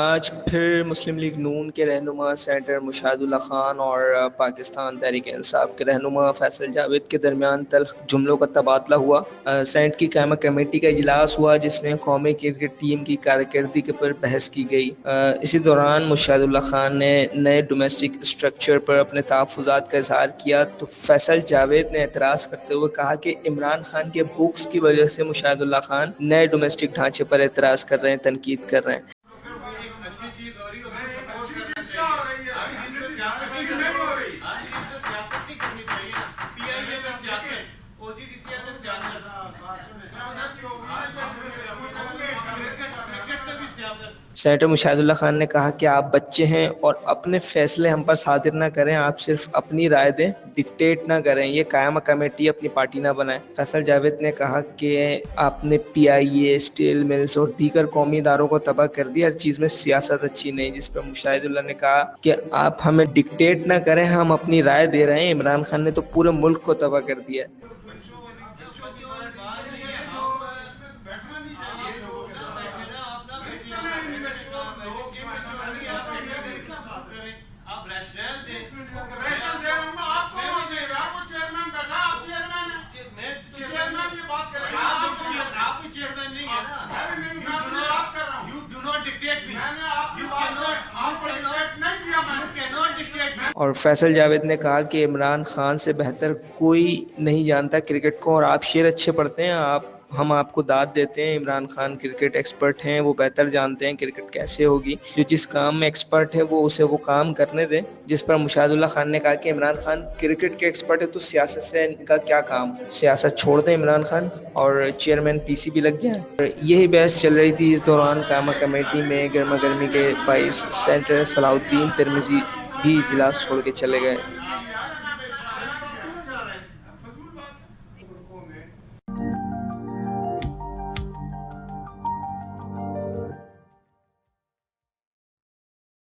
आज फिर मुस्लिम लीग नून के रहनुमा सेनेटर मुशाहिदुल्लाह खान और पाकिस्तान तहरीक इंसाफ के रहनुमा फैसल जावेद के दरमियान तल्ख जुमलों का तबादला हुआ। सेनेट की कायमा कमेटी का इजलास हुआ जिसमें कौमी क्रिकेट टीम की कारकर्दगी के पर बहस की गई। इसी दौरान मुशाहिदुल्लाह खान ने नए डोमेस्टिक स्ट्रक्चर पर अपने तहफ़्फ़ुज़ात का इजहार किया तो फैसल जावेद ने एतराज़ करते हुए कहा कि इमरान खान के बुक्स की वजह से मुशाहिदुल्लाह खान नए डोमेस्टिक ढांचे पर एतराज़ कर रहे हैं, तनकीद कर रहे हैं। एक अच्छी चीज हो रही है उसको सपोर्ट करना चाहिए। हर चीज में सियासत नहीं हो रही, हर चीज में सियासत नहीं करनी चाहिए ना। पीआईए में सियासत, ओजीडीसीआर में सियासत, क्रिकेट में भी सियासत। सेनेटर मुशाहिदुल्लाह खान ने कहा कि आप बच्चे हैं और अपने फैसले हम पर सादिर ना करें, आप सिर्फ अपनी राय दें, डिक्टेट ना करें, ये कायमा कमेटी अपनी पार्टी ना बनाएं। फैसल जावेद ने कहा कि आपने पीआईए, स्टील मिल्स और दीगर कौमी इदारों को तबाह कर दिया, हर चीज़ में सियासत अच्छी नहीं। जिस पर मुशाहिदुल्लाह ने कहा कि आप हमें डिक्टेट ना करें, हम अपनी राय दे रहे हैं, इमरान खान ने तो पूरे मुल्क को तबाह कर दिया है। आप रैशनल दें, आप भी चेयरमैन नहीं है ना। You do not dictate me. You cannot dictate me. और फैसल जावेद ने कहा कि इमरान खान से बेहतर कोई नहीं जानता क्रिकेट को और आप शेर अच्छे पढ़ते हैं, हम आपको दाद देते हैं। इमरान खान क्रिकेट एक्सपर्ट हैं, वो बेहतर जानते हैं क्रिकेट कैसे होगी। जो जिस काम में एक्सपर्ट है वो उसे वो काम करने दें। जिस पर मुशाहिदुल्लाह खान ने कहा कि इमरान खान क्रिकेट के एक्सपर्ट है तो सियासत से इनका क्या काम, सियासत छोड़ दें इमरान खान और चेयरमैन पीसीबी लग जाए। यही बहस चल रही थी। इस दौरान कायमा कमेटी में गर्मा गर्मी के बाइस सेनेटर सलाउद्दीन तिरमिजी भी इजलास छोड़ के चले गए।